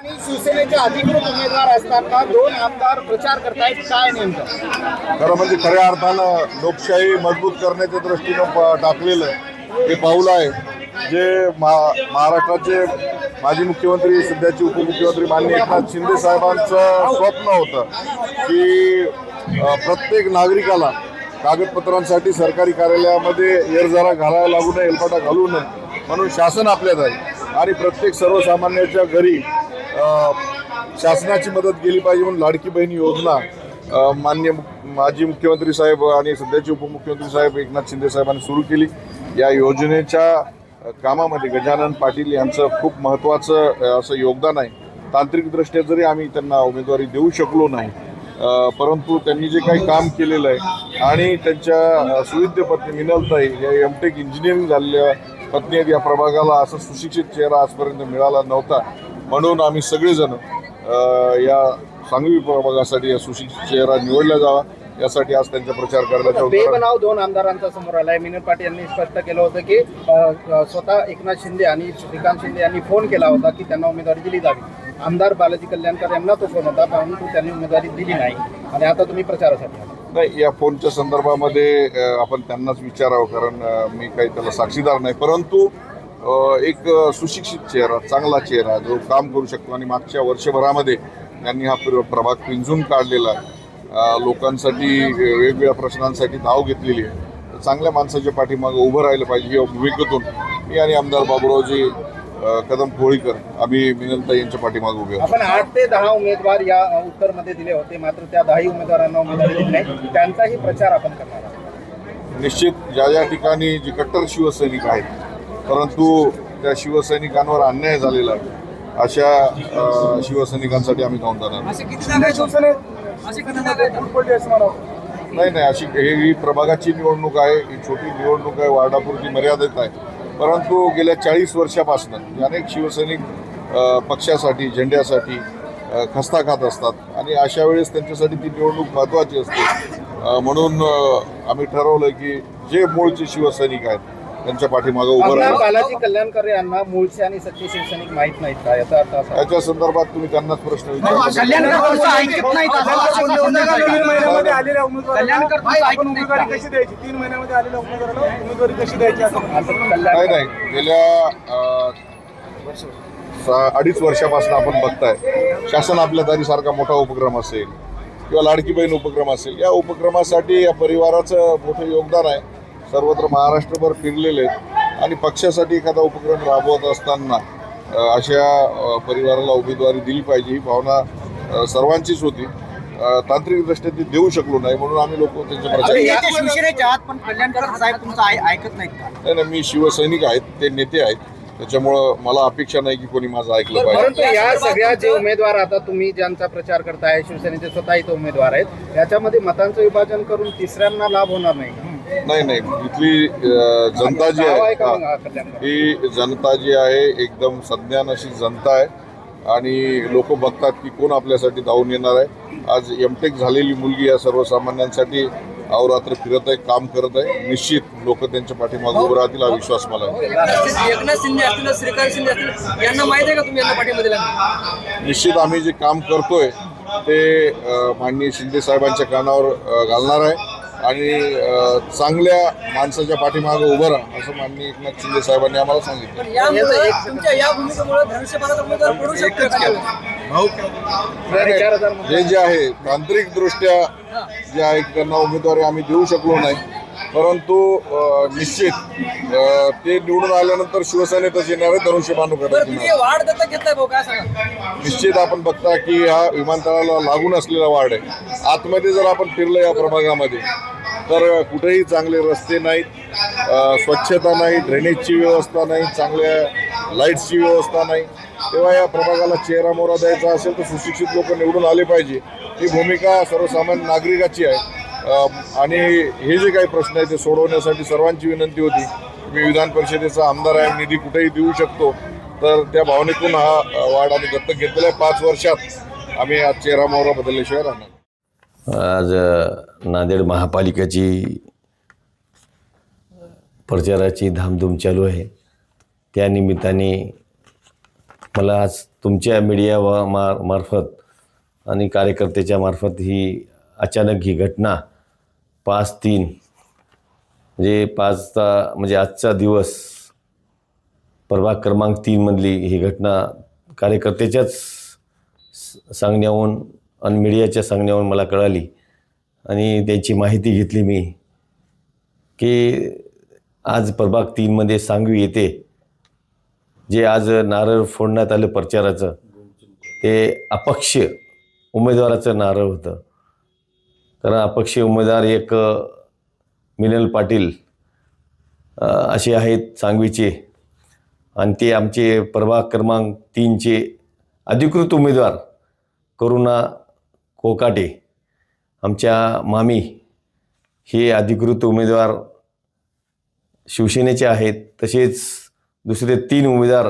आणि शिवसेनेचे अधिकृत उमेदवार असताना दोन आमदार प्रचार करतायत, काय नेमकं? खरं म्हणजे खऱ्या अर्थानं लोकशाही मजबूत करण्याच्या दृष्टीनं टाकलेलं हे पाऊल आहे, जे महाराष्ट्राचे माजी मुख्यमंत्री सध्याचे उपमुख्यमंत्री माननीय एकनाथ शिंदे साहेबांचं स्वप्न होतं की प्रत्येक नागरिकाला कागदपत्रांसाठी सरकारी कार्यालयामध्ये येरझारा घालायला लागू नये, हेलपाटा घालू नये म्हणून शासन आपल्यात आहे आणि प्रत्येक सर्वसामान्याच्या घरी शासनाची मदत केली पाहिजे म्हणून लाडकी बहीण योजना माननीय माजी मुख्यमंत्री साहेब आणि सध्याचे उपमुख्यमंत्री साहेब एकनाथ शिंदे साहेबांनी सुरू केली. या योजनेच्या कामामध्ये गजानन पाटील यांचं खूप महत्त्वाचं असं योगदान आहे. तांत्रिकदृष्ट्या जरी आम्ही त्यांना उमेदवारी देऊ शकलो नाही, परंतु त्यांनी जे काही काम केलेलं आहे आणि त्यांच्या सुविद्य पत्नी मिनलताई या एमटेक इंजिनिअरिंग झालेल्या पत्नी आहेत, या प्रभागाला असं सुशिक्षित चेहरा आजपर्यंत मिळाला नव्हता. म्हणून आम्ही सगळेजण या सांगवी प्रभागासाठी या सुशिक्षित चेहरा निवडला जावा यासाठी आज त्यांचा प्रचार करण्याचा बेबनाव दोन आमदारांचा समोर आलाय. मिनल पाटील यांनी स्पष्ट केलं होतं की स्वतः एकनाथ शिंदे आणि श्रीकांत शिंदे यांनी फोन केला होता की त्यांना उमेदवारी दिली जावी. आमदार बालाजी कल्याणकर यांना तो फोन होता, परंतु त्यांनी उमेदवारी दिली नाही आणि आता तुम्ही प्रचारासाठी आला. नाही, या फोनच्या संदर्भामध्ये आपण त्यांनाच विचारावं, कारण मी काही त्याला साक्षीदार नाही. परंतु एक सुशिक्षित चेहरा, चांगला चेहरा जो काम करू शकतो आणि मागच्या वर्षभरामध्ये त्यांनी हा प्रभाग पिंजून काढलेला आहे, लोकांसाठी वेगवेगळ्या प्रश्नांसाठी धाव घेतलेली आहे. चांगल्या माणसाच्या पाठीमागं उभं राहिलं पाहिजे या भूमिकेतून मी आणि आमदार बाबूरावजी कदम कोळीकर आम्ही मिनलताई यांच्या पाठीमागे उभे आहोत. आपण 8 ते 10 उमेदवार या उत्तरमध्ये दिले होते, मात्र त्या 10 उमेदवारांना उमेदवारी दिली नाही. त्यांचाही प्रचार आपण करणार आहोत. निश्चित ज्या ज्या ठिकाणी जी कट्टर शिवसैनिक आहेत, परंतु त्या शिवसैनिकांवर अन्याय झालेला आहे, अशा शिवसैनिकांसाठी आम्ही धावून जाणार. नाही, अशी ही प्रभागाची निवडणूक आहे, ही छोटी निवडणूक आहे, वार्डापुरती मर्यादित आहे. परंतु गेल्या 40 वर्षापासून अनेक शिवसैनिक पक्षासाठी, झेंड्यासाठी खस्ता खात असतात आणि अशा वेळेस त्यांच्यासाठी ती निवडणूक महत्त्वाची असते. म्हणून आम्ही ठरवलं की जे मूळचे शिवसैनिक आहेत त्यांच्या पाठीमागं उभं राहिलं. बालाजी कल्याणकर यांना मूळचे आणि सच्चे शिवसैनिक माहीत नाहीत का? याचा अर्थ असा याच्या संदर्भात तुम्ही त्यांनाच प्रश्न विचारा. नाही, गेल्या 2.5 वर्षापासून आपण बघताय शासन आपल्या दारीसारखा मोठा उपक्रम असेल किंवा लाडकी बहीण उपक्रम असेल, या उपक्रमासाठी या परिवाराचं मोठं योगदान आहे. सर्वत्र महाराष्ट्रभर फिरलेले आणि पक्षासाठी एखादा उपक्रम राबवत असताना अशा परिवाराला उमेदवारी दिली पाहिजे ही भावना सर्वांचीच होती. तांत्रिकदृष्ट्या ती देऊ शकलो नाही म्हणून आम्ही लोक त्यांच्या प्रचार. पण कल्याणकर साहेब तुमचं ऐकत नाहीत का? नाही, मी शिवसैनिक आहेत, ते नेते आहेत, त्याच्यामुळं मला अपेक्षा नाही की कोणी माझं ऐकलं पाहिजे. परंतु या सगळ्या जे उमेदवार आता तुम्ही ज्यांचा प्रचार करताय, शिवसेनेचे स्वतः इथे उमेदवार आहेत, याच्यामध्ये मतांचं विभाजन करून तिसऱ्यांना लाभ होणार नाही का? नाही, इथली जनता जी आहे, ही जनता जी आहे एकदम सज्ञान अशी जनता आहे आणि लोक बघतात की कोण आपल्यासाठी धावून येणार आहे. आज एमटेक झालेली मुलगी या सर्वसामान्यांसाठी अहोरात्र फिरत आहे, काम करत आहे. निश्चित लोक त्यांच्या पाठीमागे उभं राहतील हा विश्वास मला आहे. एकनाथ शिंदे असतील, श्रीकांत शिंदे असतील, यांना माहिती आहे का तुम्ही यांना पाठिंबा दिला? निश्चित आम्ही जे काम करतोय ते माननीय शिंदे साहेबांच्या कानावर घालणार आहे आणि चांगल्या माणसाच्या पाठीमागे उभं राहा असं माननीय एकनाथ शिंदे साहेबांनी आम्हाला सांगितलं. तुमच्या या भूमिकेमुळे धनुष्यबाणाचा उमेदवार पडू शकतो. जे आहे तांत्रिकदृष्ट्या जे आहे त्यांना उमेदवारी आम्ही देऊ शकलो नाही, परंतु निश्चित ते निवडून आल्यानंतर शिवसेनेतच येणार आहे, धनुष्यबाणू करत. निश्चित आपण बघता की हा विमानतळाला लागून असलेला वार्ड आहे. आतमध्ये जर आपण फिरलं या प्रभागामध्ये तर कुठेही चांगले रस्ते नाहीत, स्वच्छता नाही, ड्रेनेजची व्यवस्था नाही, चांगल्या लाईट्सची व्यवस्था नाही. तेव्हा या प्रभागाला चेहरा मोहरा द्यायचा असेल तर सुशिक्षित लोक निवडून आले पाहिजे, ही भूमिका सर्वसामान्य नागरिकाची आहे. आणि हे जे काही प्रश्न आहेत ते सोडवण्यासाठी सर्वांची विनंती होती. मी विधान परिषदेचा आमदार आहे, निधी कुठेही देऊ शकतो, तर त्या भावनेतून हा वार्ड आम्ही दत्तक घेतलेला आहे. 5 वर्षात आम्ही आज चेहरा मोहरा बदलल्याशिवाय राहणार. आज नांदेड महापालिकेची प्रचाराची धामधूम चालू आहे. त्या निमित्ताने मला आज तुमच्या मीडिया मार्फत आणि कार्यकर्त्याच्या मार्फत ही अचानक ही घटना 5/3 म्हणजे 5चा म्हणजे आजचा दिवस प्रभाग क्रमांक 3मधली ही घटना कार्यकर्त्याच्याच सांगण्यावरून आणि मीडियाच्या सांगण्यावरून मला कळाली आणि त्याची माहिती घेतली मी की आज प्रभाग 3मध्ये सांगवी येथे जे आज नारळ फोडण्यात आलं प्रचाराचं ते अपक्ष उमेदवाराचं नारळ होतं. कारण अपक्ष उमेदवार एक मिनल पाटील असे आहेत सांगवीचे आणि ते आमचे प्रभाग क्रमांक 3चे अधिकृत उमेदवार करुणा कोकाटे आमच्या मामी हे अधिकृत उमेदवार शिवसेनेचे आहेत. तसेच दुसरे 3 उमेदवार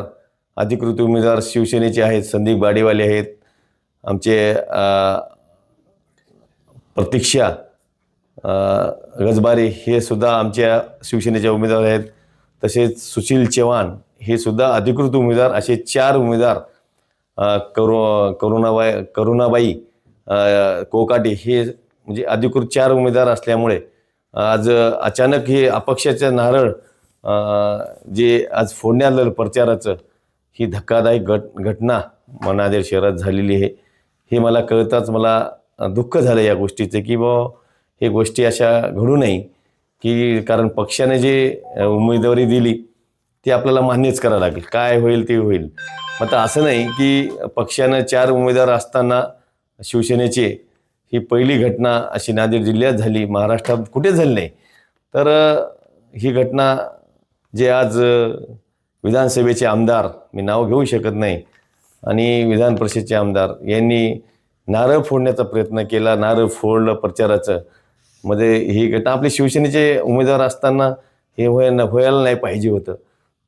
अधिकृत उमेदवार शिवसेनेचे आहेत. संदीप गाडेवाले आहेत, आमचे प्रतीक्षा गजबारे हे सुद्धा आमच्या शिवसेनेचे उमेदवार आहेत. तसेच सुशील चव्हाण हे सुद्धा अधिकृत उमेदवार. असे 4 उमेदवार करुणाबाई कोकाटे हे म्हणजे अधिकृत 4 उमेदवार असल्यामुळे आज अचानक हे अपक्षाचं नारळ जे आज फोडण्यात आलं प्रचाराचं ही धक्कादायक घटना नांदेड शहरात झालेली आहे. हे मला कळताच मला दुःख झालं या गोष्टीचं की हे गोष्टी अशा घडू नये की कारण पक्षाने जे उमेदवारी दिली ती आपल्याला मान्यच करावं लागेल. काय होईल ते होईल. आता असं नाही की पक्षानं 4 उमेदवार असताना शिवसेनेचे ही पहिली घटना अशी नांदेड जिल्ह्यात झाली, महाराष्ट्रात कुठेच झाली नाही. तर ही घटना जे आज विधानसभेचे आमदार मी नाव घेऊ शकत नाही आणि विधान परिषदेचे आमदार यांनी नारळ फोडण्याचा प्रयत्न केला, नारळ फोडलं प्रचाराचं मध्ये ही घटना आपले शिवसेनेचे उमेदवार असताना हे व्हायला नाही पाहिजे होतं.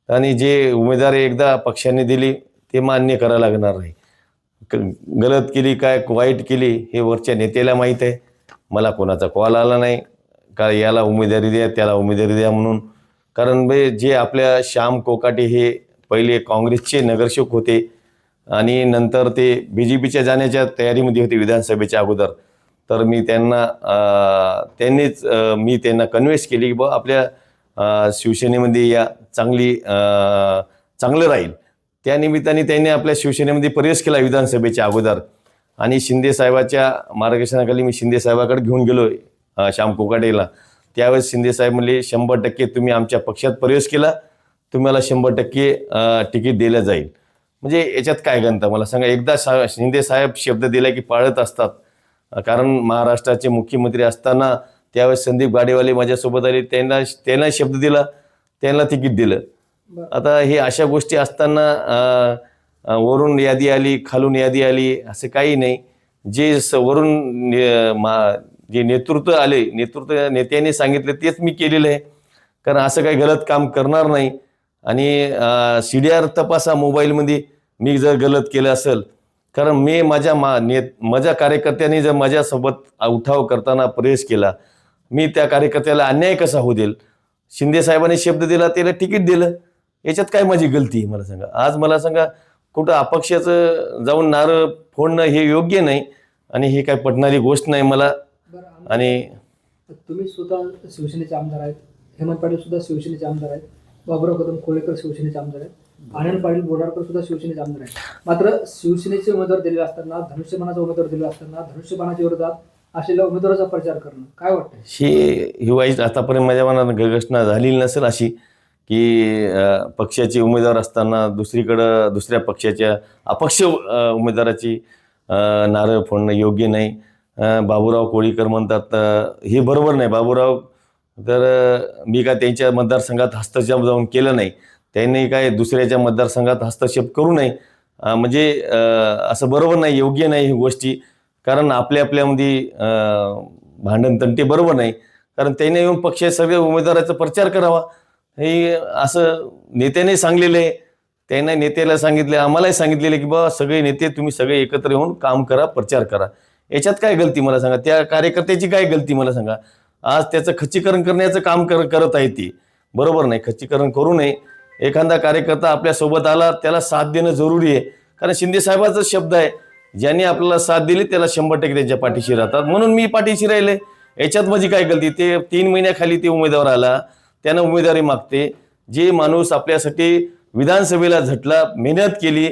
आणि जे उमेदवारी एकदा पक्षाने दिली ते मान्य करायला लागणार नाही. गलत केली काय वाईट केली हे वरच्या नेत्याला माहीत आहे. मला कोणाचा कॉल आला नाही का याला उमेदवारी द्या त्याला उमेदवारी द्या म्हणून. कारण जे आपल्या श्याम कोकाटे हे पहिले काँग्रेसचे नगरसेवक होते आणि नंतर ते BJPच्या जाण्याच्या तयारीमध्ये होते विधानसभेच्या अगोदर. तर मी त्यांना कन्व्हिन्स केली की आपल्या शिवसेनेमध्ये या चांगलं राहील. त्या निमित्ताने त्यांनी आपल्या शिवसेनेमध्ये प्रवेश केला विधानसभेच्या अगोदर आणि शिंदे साहेबाच्या मार्गदर्शनाखाली मी शिंदे साहेबाकडे घेऊन गेलो श्याम कोकाटेला. त्यावेळेस शिंदे साहेब म्हणले 100% तुम्ही आमच्या पक्षात प्रवेश केला, तुम्हाला 100% तिकीट दिलं जाईल. म्हणजे याच्यात काय गणतं मला सांगा. एकदा शिंदे साहेब शब्द दिला की पाळत असतात. कारण महाराष्ट्राचे मुख्यमंत्री असताना त्यावेळेस संदीप गाडेवाले माझ्यासोबत आले, त्यांना शब्द दिला, त्यांना तिकीट दिलं. आता हे अशा गोष्टी असताना वरून यादी आली खालून यादी आली असं काही नाही. जे वरून जे नेतृत्व आले नेत्याने सांगितलं तेच मी केलेलं आहे. कारण असं काही गलत काम करणार नाही. आणि CDR तपासा मोबाईलमध्ये मी जर गलत केलं असेल. कारण मी माझ्या कार्यकर्त्यांनी जर माझ्यासोबत उठाव करताना प्रवेश केला, मी त्या कार्यकर्त्याला अन्याय कसा होऊ देईल. शिंदे साहेबांनी शब्द दिला त्याला तिकीट दिलं, याच्यात काय माझी गलती मला सांगा. आज मला सांगा कुठं अपक्षाचं जाऊन नारळ फोडणं हे योग्य नाही आणि हे काय पटणारी गोष्ट नाही मला. आणि तुम्ही स्वतः शिवसेनेचे आमदार आहेत, हेमंत पाटील सुद्धा शिवसेनेचे आमदार आहेत, बाबुराव कदम कोळेकर शिवसेनेचे आमदार आहेत, आनंद पाटील बोडारकर सुद्धा शिवसेनेचे आमदार आहेत. मात्र शिवसेनेचे उमेदवार दिलेले असताना, धनुष्यबाणाचा उमेदवार दिलेला असताना धनुष्यबाणाच्या विरोधात असलेल्या उमेदवाराचा प्रचार करणं काय वाटतं. ही वाईट आतापर्यंत माझ्या मनात घटना झालेली नसेल अशी की पक्षाचे उमेदवार असताना दुसऱ्या पक्षाच्या अपक्ष उमेदवाराची नारळ फोडणं योग्य नाही. बाबुराव कोळीकर म्हणतात हे बरोबर नाही. बाबुराव तर मी काय त्यांच्या मतदारसंघात हस्तक्षेप जाऊन केलं नाही, त्यांनी काय दुसऱ्याच्या मतदारसंघात हस्तक्षेप करू नये. म्हणजे असं बरोबर नाही, योग्य नाही ही गोष्टी. कारण आपल्यामध्ये भांडण तंटे बरोबर नाही. कारण त्याने येऊन पक्ष सगळ्या उमेदवाराचा प्रचार करावा हे असं नेत्याने सांगलेलं आहे. त्यांना नेत्याला सांगितले, आम्हालाही सांगितलेलं की बाबा सगळे नेते तुम्ही सगळे एकत्र येऊन काम करा, प्रचार करा. याच्यात काय गलती मला सांगा. त्या कार्यकर्त्याची काय गलती मला सांगा. आज त्याचं खच्चीकरण करण्याचं काम करत आहे ती बरोबर नाही. खच्चीकरण करू नये. एखादा कार्यकर्ता आपल्या सोबत आला त्याला साथ देणं जरुरी आहे, कारण शिंदे साहेबाचा शब्द आहे, ज्यांनी आपल्याला साथ दिली त्याला 100% त्यांच्या पाठीशी राहतात, म्हणून मी पाठीशी राहिले. याच्यात माझी काय गलती? ते 3 महिन्याखाली ते उमेदवार आला, त्यानं उमेदवारी मागते. जे माणूस आपल्यासाठी विधानसभेला झटला, मेहनत केली,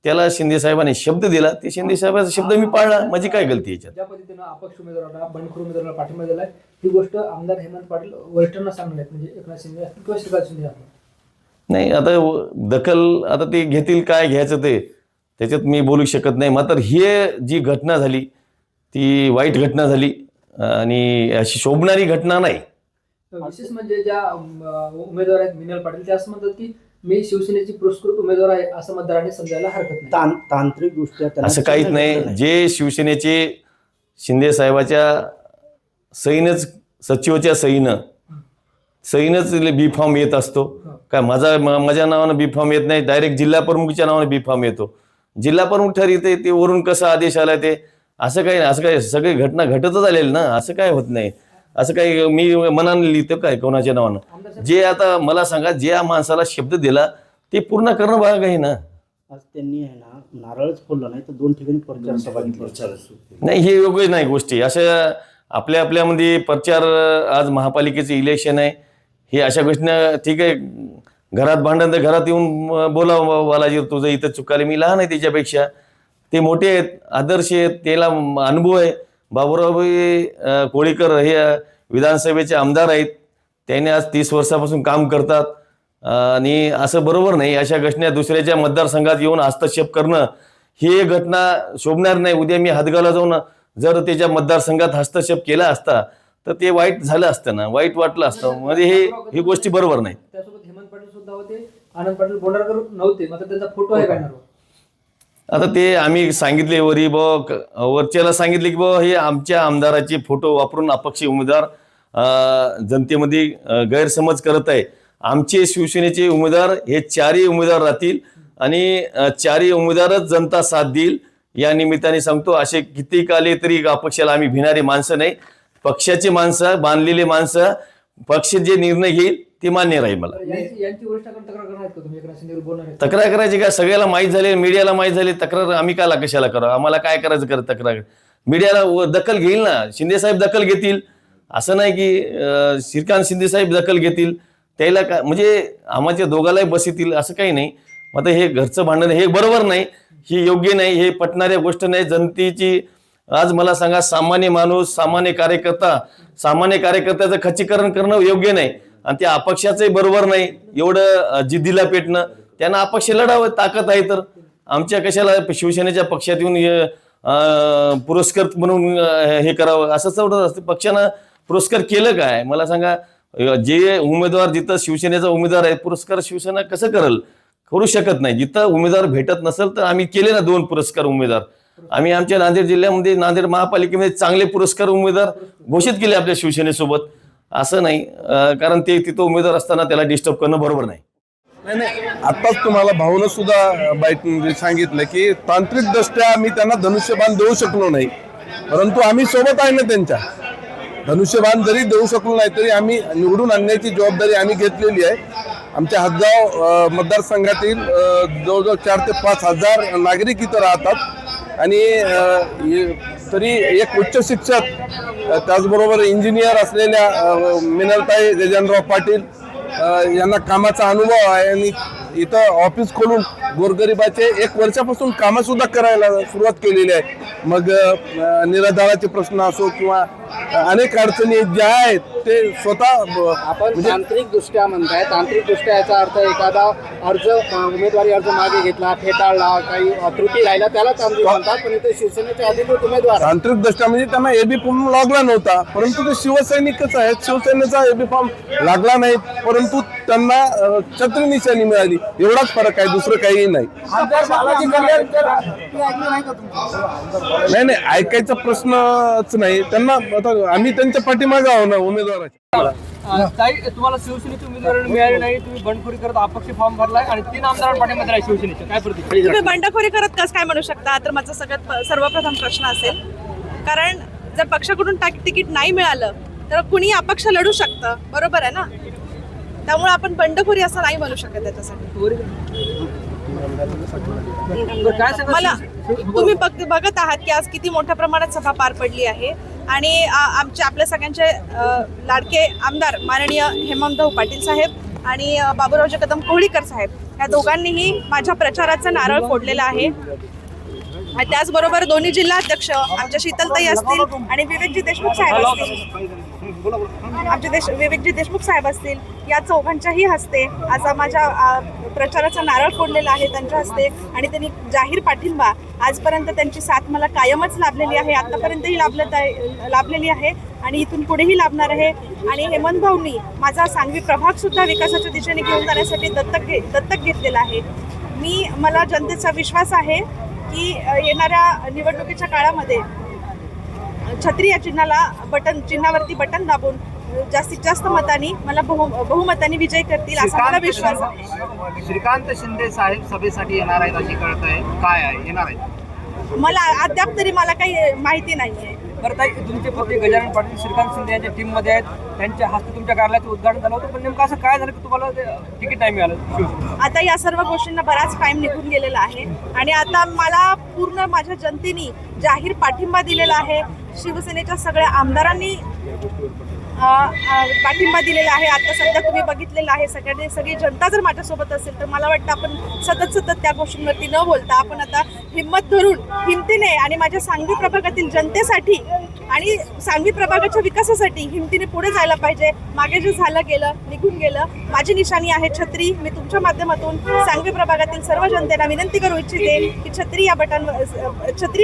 त्याला शिंदे साहेबांनी शब्द दिला, ते शिंदे साहेबांचा शब्द मी पाळला. माझी काय गलती याच्यात? ज्या पद्धतीनं अपक्ष उमेदवारांना बंडखोर उमेदवारांना पाठिंबा दिलाय, ही गोष्ट आमदार हेमंत पाटील वरिष्ठांना सांगणार आहेत, म्हणजे एकनाथ शिंदे असतील किंवा श्रीकांत शिंदे असतील. नाही, आता दखल आता ते घेतील, काय घ्यायचं ते त्याच्यात मी बोलू शकत नाही. मात्र ही जी घटना झाली ती वाईट घटना झाली आणि अशी शोभणारी घटना नाही. विशेष म्हणजे ज्या उमेदवार आहेत मिनल पाटील, ते असं म्हणतात की मी शिवसेनेची पुरस्कृत उमेदवार आहे, असं मतदारांनी समजायला हरकत नाही. तांत्रिक दृष्ट्या असं काहीच नाही. जे शिवसेनेचे शिंदे साहेबाच्या सहीनच, सचिवच्या सहीनच बी फॉर्म येत असतो. काय माझ्या नावानं बी फॉर्म येत नाही, डायरेक्ट जिल्हा प्रमुखच्या नावानं बी फॉर्म येतो. जिल्हा प्रमुख ठरवते ते वरून कसा आदेश आला ते. असं काही नाही, असं काय सगळी घटना घटतच आलेली ना, असं काय होत नाही. असं काही मी मनाने लिहितो काय कोणाच्या नावानं? जे आता मला सांगा, ज्या माणसाला शब्द दिला ते पूर्ण करणं भाग आहे ना. आज त्यांनी आहे ना नारळच फोडला नाही तर 2 ठिकाणी प्रचार सभा घेतली. नाही, हे योग्य नाही गोष्टी. अशा आपल्यामध्ये प्रचार, आज महापालिकेचं इलेक्शन आहे, हे अशा गोष्टींना ठीक आहे. घरात भांडण तर घरात येऊन बोलावं, बालाजी तुझं इथं चुकाले, मी लहान आहे त्याच्यापेक्षा, ते मोठे आहेत, आदर्श आहेत, त्याला अनुभव आहे. बाबूराव कोळीकर हे विधानसभेचे आमदार आहेत, त्याने आज 30 वर्षापासून काम करतात आणि असं बरोबर नाही. अशा घटना दुसऱ्याच्या मतदारसंघात येऊन हस्तक्षेप करणं ही घटना शोभणार नाही. उद्या मी हादगावला जाऊन जर त्याच्या मतदारसंघात हस्तक्षेप केला असता तर ते वाईट झालं असतं ना, वाईट वाटलं असतं. म्हणजे ही गोष्टी बरोबर नाही. त्यासोबत हेमंत पाटील सुद्धा होते, आनंद पाटील बोंडारकर नव्हते, मात्र त्यांचा फोटो आहे बॅनरवर. आता ते आम्ही सांगितले वरच्याला सांगितले की बाबा हे आमच्या आमदाराचे फोटो वापरून अपक्ष उमेदवार जनतेमध्ये गैरसमज करत आहे. आमचे शिवसेनेचे उमेदवार हे 4ही उमेदवार राहतील आणि 4ही उमेदवारच जनता साथ देईल. या निमित्ताने सांगतो, असे किती आले तरी अपक्षाला आम्ही भिणारे माणसं नाही. पक्षाचे माणसं, बांधलेले माणसं, पक्ष जे निर्णय घेईल ते मान्य राहील. मला यांची वरिष्ठांकडे तक्रार करणार आहेत का तुम्ही? एकनाथ शिंदेवर बोलणार आहेत? तक्रार करायची काय? सगळ्याला माहीत झाले, मीडियाला माहीत झाले. तक्रार आम्ही काला कशाला करा? आम्हाला काय करायचं तक्रार? मीडियाला दखल घेईल ना, शिंदे साहेब दखल घेतील. असं नाही की श्रीकांत शिंदे साहेब दखल घेतील, त्याला काय म्हणजे आम्हाला दोघालाही बसतील असं काही नाही. मग हे घरचं भांडण हे बरोबर नाही, ही योग्य नाही, हे पटणाऱ्या गोष्ट नाही. जनतेची आज मला सांगा, सामान्य माणूस, सामान्य कार्यकर्त्याचं खच्चीकरण करणं योग्य नाही आणि त्या अपक्षाचंही बरोबर नाही. एवढं जिद्दीला पेटणं, त्यांना अपक्ष लढावं, ताकद आहे तर. आमच्या कशाला शिवसेनेच्या पक्षात येऊन पुरस्कृत म्हणून हे करावं? असं तेवढं असतं. पक्षानं पुरस्कार केलं काय? मला सांगा, जे उमेदवार जिथं शिवसेनेचा उमेदवार आहे, पुरस्कार शिवसेना कसं करू शकत नाही. जिथं उमेदवार भेटत नसेल तर आम्ही केले ना 2 पुरस्कार उमेदवार. आम्ही आमच्या नांदेड जिल्ह्यामध्ये, नांदेड महापालिकेमध्ये चांगले पुरस्कार उमेदवार घोषित केले आपल्या शिवसेनेसोबत. असं नाही, कारण ते तिथं उमेदवार असताना त्याला डिस्टर्ब करणं बरोबर नाही. नाही, आताच तुम्हाला भाऊनं सुद्धा बाईटमध्ये सांगितलं की तांत्रिक दृष्ट्या आम्ही त्यांना धनुष्यबाण देऊ शकलो नाही, परंतु आम्ही सोबत आहे ना त्यांच्या. धनुष्यबाण जरी देऊ शकलो नाही तरी आम्ही निवडून आणण्याची जबाबदारी आम्ही घेतलेली आहे. आमच्या हदगाव मतदारसंघातील जवळजवळ 4 ते 5 हजार नागरिक इथं राहतात आणि तरी एक उच्च शिक्षक, त्याचबरोबर इंजिनियर असलेल्या मिनलताई गजाननराव पाटील यांना कामाचा अनुभव आहे आणि इथं ऑफिस खोलून गोरगरिबाचे 1 वर्षापासून कामं सुद्धा करायला सुरुवात केलेली आहे. मग निराधाराचे प्रश्न असो किंवा अनेक अडचणी ज्या आहेत ते स्वतः आपण तांत्रिक दृष्ट्या म्हणताय. तांत्रिक दृष्ट्या याचा अर्थ एखादा उमेदवारी अर्ज मागे घेतला, फेटाळला, काही त्रुटी राहिला त्याला तांत्रिक म्हणतात. पण इथे शिवसेनेचे अधिकृत उमेदवार तांत्रिक दृष्ट्या म्हणजे त्यांना एबी फॉर्म लागला नव्हता, परंतु ते शिवसैनिकच आहेत. शिवसेनेचा एबी फॉर्म लागला नाही, परंतु त्यांना छत्री निशाणी मिळाली. एवढाच फरक आहे, दुसरं काही नाही. नाही, ऐकायचा प्रश्नच नाही त्यांना. आम्ही त्यांच्या पाठीमागे आहो ना उमेदवाराच्या. तुम्हाला शिवसेनेचे उमेदवार मिळाले नाही, तुम्ही बंडखोरी करत अपक्ष फॉर्म भरलाय आणि 3 आमदारांना पाठिंबा दिलाय शिवसेनेचे, काय प्रतिक्रिया? तुम्ही बंडखोरी करत कसं काय म्हणू शकता? तर माझा सर्वप्रथम प्रश्न असेल, कारण जर पक्षाकडून तिकीट नाही मिळालं तर कुणी अपक्ष लढू शकतं, बरोबर आहे ना? त्यामुळे आपण बंडखोरी असं नाही म्हणू शकत त्याच्यासाठी. मला तुम्ही बघत आहात की आज किती मोठ्या प्रमाणात सभा पार पडली आहे आणि आपल्या सगळ्यांचे लाडके आमदार माननीय हेमंतभाऊ पाटील साहेब आणि बाबूरावजी कदम कोहळीकर साहेब या दोघांनीही माझ्या प्रचाराचा नारळ फोडलेला आहे. आणि त्याचबरोबर दोन्ही जिल्हाध्यक्ष आमच्या शीतलताई असतील आणि विवेकजी देशमुख साहेब असतील, विवेकजी देशमुख साहेब असतील, या चौघांच्याही हस्ते आज माझ्या प्रचाराचा नारळ फोडलेला आहे त्यांच्या हस्ते. आणि त्यांनी जाहीर पाठिंबा, आजपर्यंत त्यांची साथ मला कायमच लाभलेली आहे, आतापर्यंतही लाभलेली आहे आणि इथून पुढेही लाभणार आहे. आणि हेमंत भाऊंनी माझा सांगवी प्रभाग सुद्धा विकासाच्या दिशेने घेऊन जाण्यासाठी दत्तक घेतलेला आहे. मला जनतेचा विश्वास आहे की येणाऱ्या निवडणुकीच्या काळामध्ये छत्री या चिन्हावरती बटन दाबून जास्तीत जास्त मतांनी मला बहुमतांनी विजय करतील असा मला विश्वास आहे. श्रीकांत शिंदे साहेब सभेसाठी येणार आहेत अशी कळत आहे, काय आहे येणार आहेत? मला अद्याप तरी मला काही माहिती नाहीये. बरं ताई, तुमचे पती गजानन पाटील श्रीकांत शिंदे यांच्या टीम मध्ये आहेत, त्यांच्या हस्ते तुमच्या कार्यालयाचं उद्घाटन झालं होतं, पण नेमकं असं काय झालं की तुम्हाला तिकीट नाही मिळालं? आता या सर्व गोष्टींना बराच टाइम निघून गेलेला आहे आणि आता मला पूर्ण माझ्या जनतेने जाहीर पाठिंबा दिलेला आहे. शिवसेनेच्या सगळ्या आमदारांनी पाठिंबा दिलेला आहे. आता सध्या तुम्ही बघितलेलं आहे, सगळी जनता जर माझ्यासोबत असेल तर मला वाटतं आपण सतत त्या गोष्टींवरती न बोलता आपण आता हिंमत धरून हिमतीने आणि माझ्या सांगवी प्रभागातील जनतेसाठी आणि सांगवी प्रभागाच्या विकासासाठी हिमतीने पुढे जायला पाहिजे. मागे जे झालं गेलं निघून गेलं. माझी निशाणी आहे छत्री. मी तुमच्या माध्यमातून सांगवी प्रभागातील सर्व जनतेला विनंती करू इच्छिते की छत्री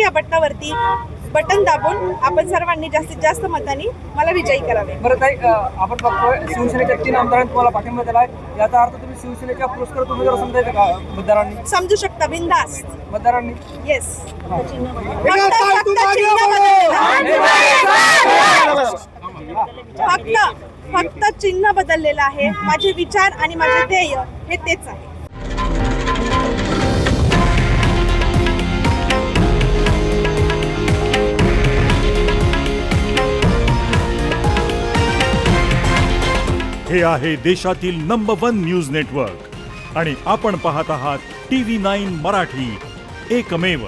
या बटनावरती बटन दाबून आपण सर्वांनी जास्तीत जास्त मतांनी मला विजयी करावे. बरं ताई, आपण बघतोय शिवसेनेच्या 3 आमदारांनी तुम्हाला पाठिंबा दिला आहे, याचा अर्थ तुम्ही शिवसेनेच्या पुरस्कृत उमेदवार समजायचं का मतदारांनी? समजू शकता बिंदास मतदारांनी येस. फक्त चिन्ह बदललेलं आहे. माझे विचार आणि माझे ध्येय हे तेच आहे. हे आहे देशातील नंबर 1 न्यूज नेटवर्क आणि आपण पाहत आहात TV9 मराठी, एकमेव.